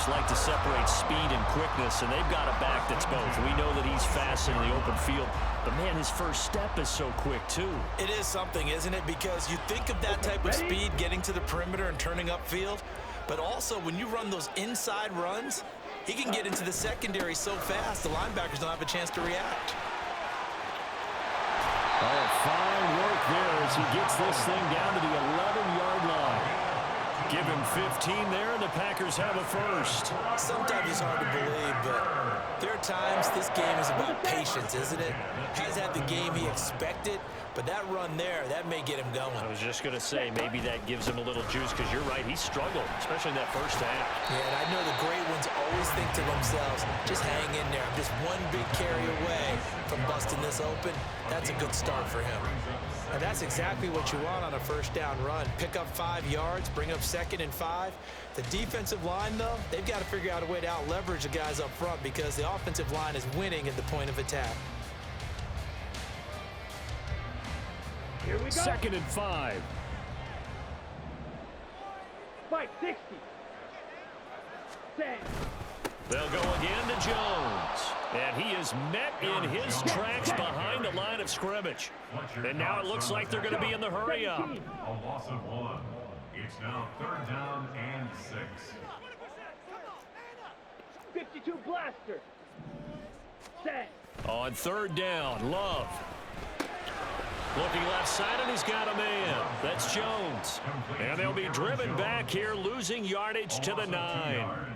Packers like to separate speed and quickness, and they've got a back that's both. We know that he's fast in the open field, but, man, his first step is so quick, too. It is something, isn't it? Because you think of that type of speed getting to the perimeter and turning upfield, but also when you run those inside runs, he can get into the secondary so fast the linebackers don't have a chance to react. Oh, fine work there as he gets this thing down to the 11-yard line. Give him 15 there, and the Packers have a first. Sometimes it's hard to believe, but there are times this game is about patience, isn't it? He's had the game he expected, but that run there, that may get him going. I was just going to say, maybe that gives him a little juice, because you're right, he struggled, especially in that first half. Yeah, and I know the great ones always think to themselves, just hang in there. I'm just one big carry away from busting this open. That's a good start for him. And that's exactly what you want on a first down run. Pick up 5 yards, bring up 2nd and 5. The defensive line, though, they've got to figure out a way to out-leverage the guys up front because the offensive line is winning at the point of attack. Here we go. 2nd and 5. Mike, 60. 10. They'll go again to Jones. And he is met in his tracks behind the line of scrimmage. And now it looks like they're going to be in the hurry up. A loss of 1. It's now 3rd down and 6. 52 blaster. Set. On 3rd down, Love. Looking left side, and he's got a man. That's Jones. And they'll be driven back here, losing yardage to the 9.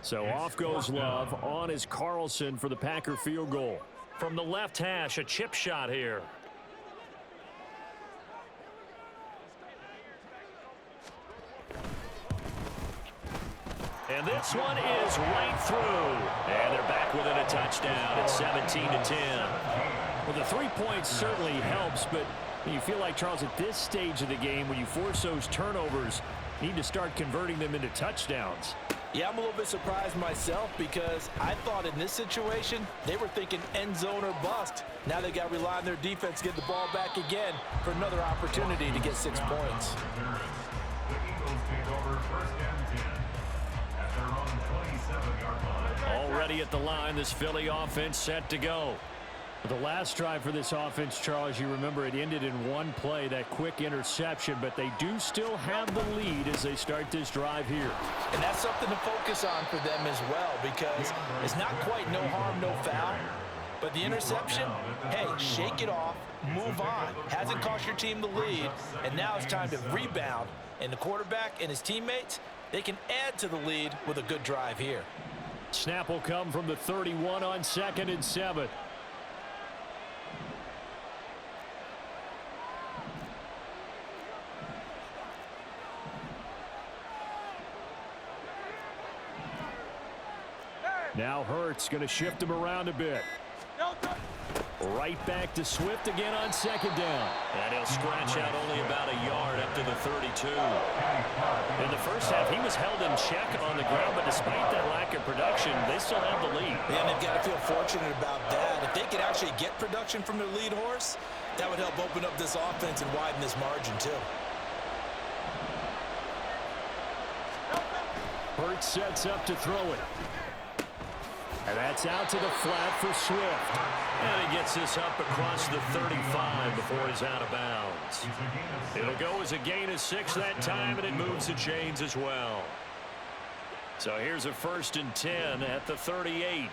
So off goes Love. On is Carlson for the Packer field goal. From the left hash, a chip shot here. And this one is right through. And they're back within a touchdown. It's 17-10. Well, the 3 points certainly helps, but you feel like, Charles, at this stage of the game, when you force those turnovers, you need to start converting them into touchdowns. Yeah, I'm a little bit surprised myself because I thought in this situation they were thinking end zone or bust. Now they got to rely on their defense to get the ball back again for another opportunity to get 6 points. The Eagles take over 1st and 10 at their own 27-yard line. Already at the line, this Philly offense set to go. The last drive for this offense, Charles, you remember it ended in one play, that quick interception, but they do still have the lead as they start this drive here. And that's something to focus on for them as well because it's not quite no harm, no foul. But the interception, hey, shake it off, move on. Hasn't cost your team the lead, and now it's time to rebound. And the quarterback and his teammates, they can add to the lead with a good drive here. Snap will come from the 31 on 2nd and 7. Now Hurts going to shift him around a bit. Right back to Swift again on 2nd down. And he'll scratch out only about a yard up to the 32. In the first half, he was held in check on the ground, but despite that lack of production, they still have the lead. Yeah, and they've got to feel fortunate about that. If they could actually get production from their lead horse, that would help open up this offense and widen this margin too. Hurts sets up to throw it. And that's out to the flat for Swift. And he gets this up across the 35 before he's out of bounds. It'll go as a gain of 6 that time, and it moves the chains as well. So here's a 1st and 10 at the 38.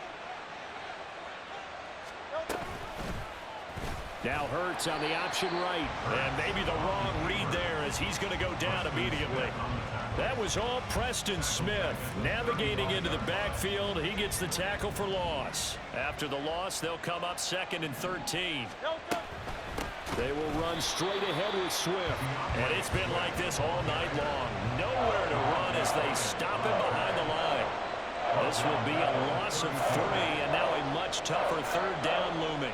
Now Hurts on the option right. And maybe the wrong read there as he's going to go down immediately. That was all Preston Smith. Navigating into the backfield, he gets the tackle for loss. After the loss, they'll come up 2nd and 13. They will run straight ahead with Swift. And it's been like this all night long. Nowhere to run as they stop him behind the line. This will be a loss of 3, and now a much tougher 3rd down looming.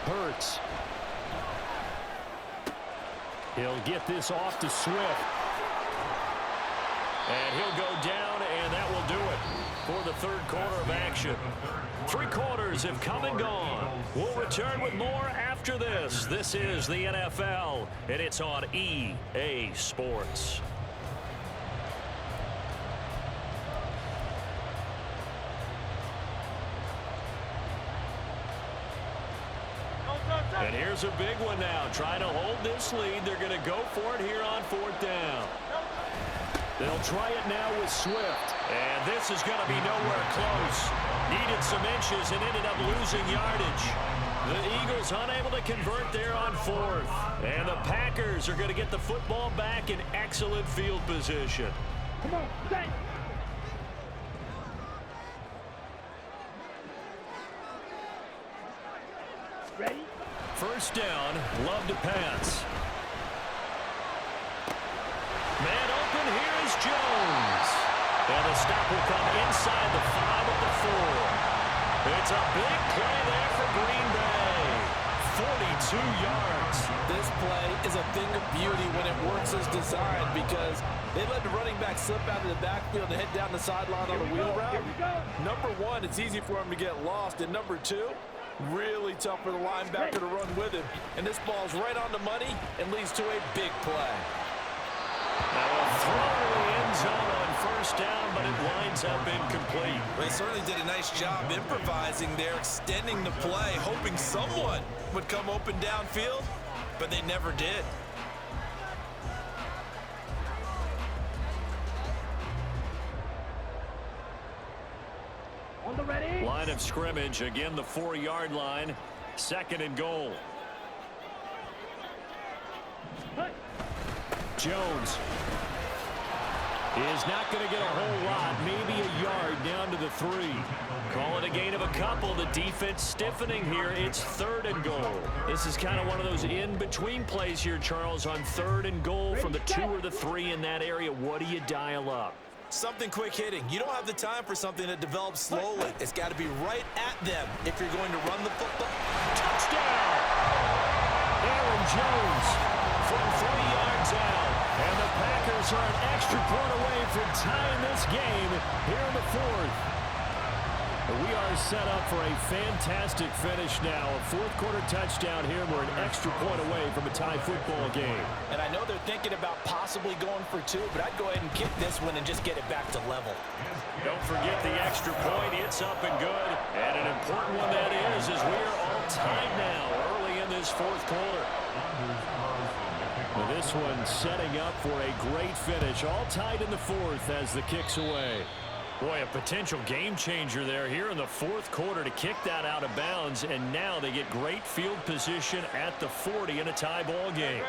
Hurts. He'll get this off to Swift. And he'll go down, and that will do it. for the third quarter of action. 3 quarters have come and gone. We'll return with more after this. This is the NFL, and it's on EA Sports. And here's a big one now. Trying to hold this lead. They're going to go for it here on 4th down. They'll try it now with Swift. And this is going to be nowhere close. Needed some inches and ended up losing yardage. The Eagles unable to convert there on 4th. And the Packers are going to get the football back in excellent field position. Come on, set. Ready? First down, Love to pass. Man open, here is Jones. And the stop will come inside the 5 at the 4. It's a big play there for Green Bay. 42 yards. This play is a thing of beauty when it works as designed because they let the running back slip out of the backfield and head down the sideline on a wheel route. Number 1, it's easy for him to get lost. And number 2, really tough for the linebacker to run with him. And this ball's right on the money and leads to a big play. Now a throw to the end zone on first down, but it winds up incomplete. They certainly did a nice job improvising there, extending the play, hoping someone would come open downfield, but they never did. On the ready? Line of scrimmage, again the 4-yard line, 2nd and goal. Hey. Jones is not going to get a whole lot, maybe a yard down to the 3. Call it a gain of a couple. The defense stiffening here. It's 3rd and goal. This is kind of one of those in-between plays here, Charles, on 3rd and goal from the 2 or the 3 in that area. What do you dial up? Something quick hitting. You don't have the time for something that develops slowly. It's got to be right at them if you're going to run the football. Touchdown! Aaron Jones from 3 yards out. And the Packers are an extra point away from tying this game here in the 4th. We are set up for a fantastic finish now. A 4th quarter touchdown here. We're an extra point away from a tie football game. And I know they're thinking about possibly going for 2, but I'd go ahead and kick this one and just get it back to level. Don't forget the extra point. It's up and good. And an important one that is we are all tied now early in this 4th quarter. Well, this one setting up for a great finish. All tied in the 4th as the kick's away. Boy, a potential game changer there here in the 4th quarter to kick that out of bounds, and now they get great field position at the 40 in a tie ball game.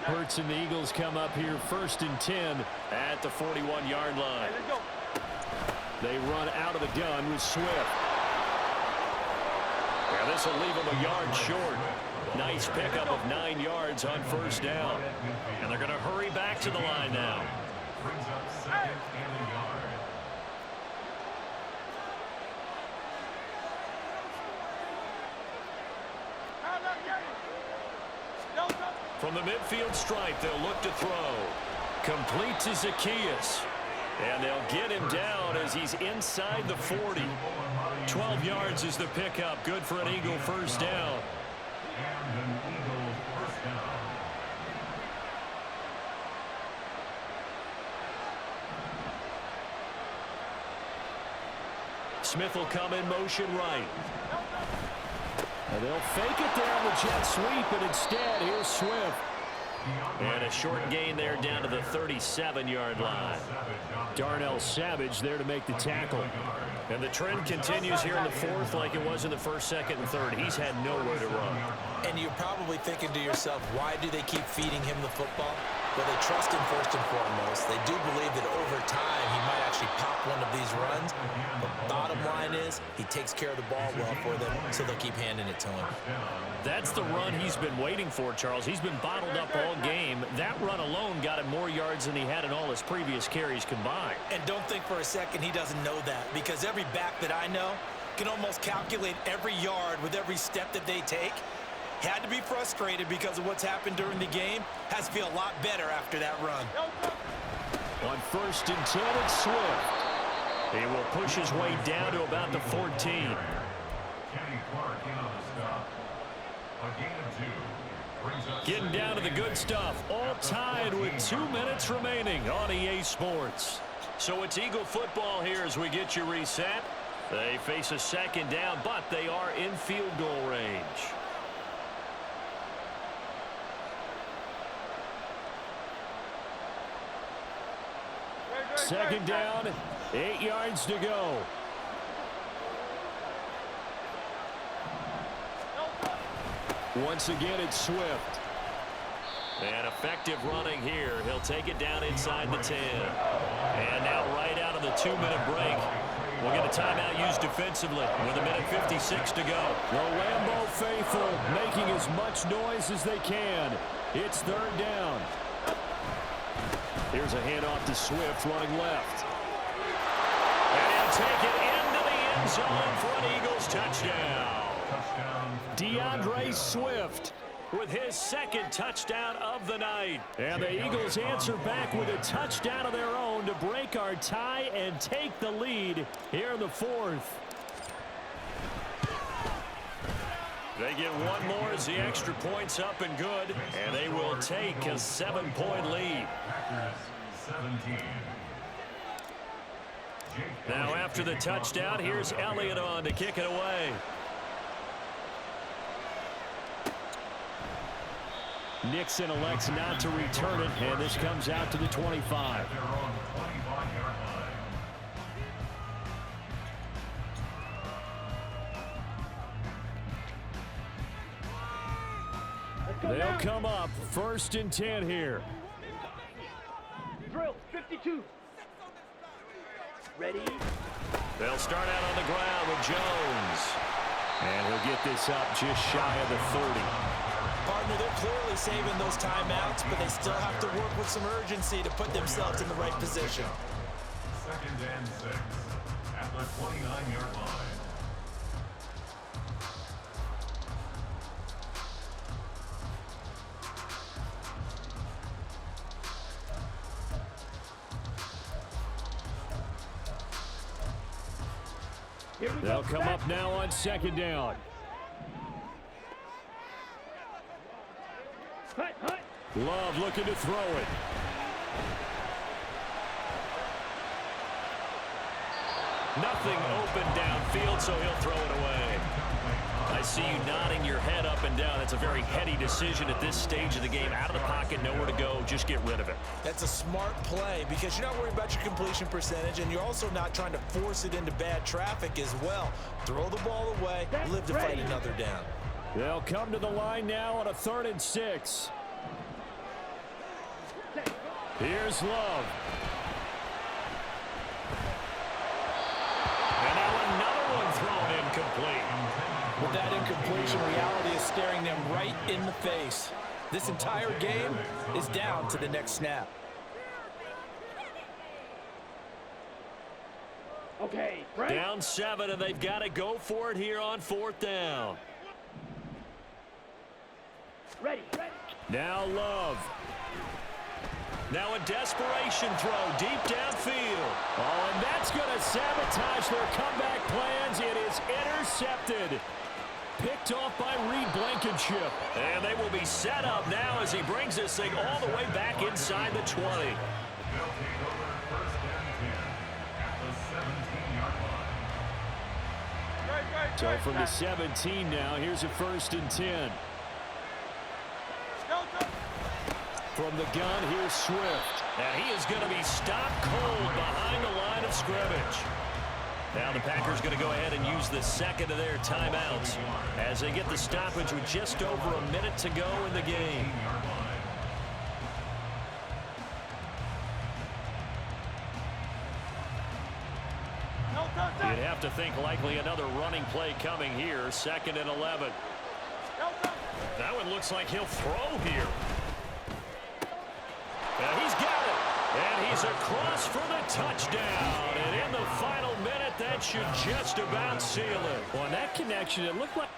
Hurts and the Eagles come up here 1st and 10 at the 41-yard line. They run out of the gun with Swift. Now this will leave them a yard short. Nice pickup of 9 yards on first down. And they're going to hurry back to the line now. Brings up 2nd and a yard. From the midfield stripe, they'll look to throw. Complete to Zacchaeus. And they'll get him down as he's inside the 40. 12 yards is the pickup. Good for an Eagle first down. And an Eagle first down. Smith will come in motion right. And they'll fake it there on the jet sweep, and instead, here's Swift. And a short gain there down to the 37-yard line. Darnell Savage there to make the tackle. And the trend continues here in the 4th like it was in the 1st, 2nd, and 3rd. He's had nowhere to run. And you're probably thinking to yourself, why do they keep feeding him the football? Well, they trust him first and foremost. They do believe that over time he might actually pop one of these runs. The bottom line is he takes care of the ball well for them, so they'll keep handing it to him. That's the run he's been waiting for, Charles. He's been bottled up all game. That run alone got him more yards than he had in all his previous carries combined. And don't think for a second he doesn't know that, because every back that I know can almost calculate every yard with every step that they take. Had to be frustrated because of what's happened during the game. Has to feel a lot better after that run. On 1st and 10, it's Swift. He will push his way down to about the 14. Kenny Clark in on the stop. A gain of 2. Brings up Getting down to the good stuff. All tied with 2 minutes remaining on EA Sports. So it's Eagle football here as we get you reset. They face a second down, but they are in field goal range. Second down, 8 yards to go. Once again, it's Swift. And effective running here. He'll take it down inside the 10. And now right out of the 2-minute break, we'll get a timeout used defensively with 1:56 to go. The Lambeau faithful making as much noise as they can. It's third down. Here's a handoff to Swift running left. And he'll take it into the end zone for an Eagles touchdown. DeAndre Swift with his second touchdown of the night. And the Eagles answer back with a touchdown of their own to break our tie and take the lead here in the fourth. They get one more as the extra point's up and good, and they will take a 7-point lead. 17. Now after the touchdown, here's Elliott on to kick it away. Nixon elects not to return it, and this comes out to the 25. They're on the 25-yard line. They'll come up first and 10 here. Drill, 52. Ready? They'll start out on the ground with Jones. And he'll get this up just shy of the 30. Partner, they're clearly saving those timeouts, but they still have to work with some urgency to put themselves in the right position. 2nd and 6 at the 29-yard line. They'll come up now on second down. Hut, hut. Love looking to throw it. Nothing open downfield, so he'll throw it away. I see you nodding your head up and down. It's a very heady decision at this stage of the game. Out of the pocket, nowhere to go. Just get rid of it. That's a smart play because you're not worried about your completion percentage, and you're also not trying to force it into bad traffic as well. Throw the ball away, live to fight another down. They'll come to the line now on a 3rd and 6. Here's Love. And now another one thrown incomplete. With that incompletion, reality is staring them right in the face. This entire game is down to the next snap. Okay, right. Down 7, and they've got to go for it here on 4th down. Ready, ready. Now Love. Now a desperation throw deep downfield. Oh, and that's going to sabotage their comeback plans. It is intercepted. Picked off by Reed Blankenship. And they will be set up now as he brings this thing all the way back inside the 20. They'll take over 1st and 10 at the 17-yard line. So from the 17 now, here's a 1st and 10. From the gun, here's Swift. And he is going to be stopped cold behind the line of scrimmage. Now the Packers going to go ahead and use the second of their timeouts as they get the stoppage with just over a minute to go in the game. You'd have to think likely another running play coming here. 2nd and 11. That one looks like he'll throw here. And he's got it. And he's across for the touchdown. And in the final minute, that should just about seal it. On that connection, it looked like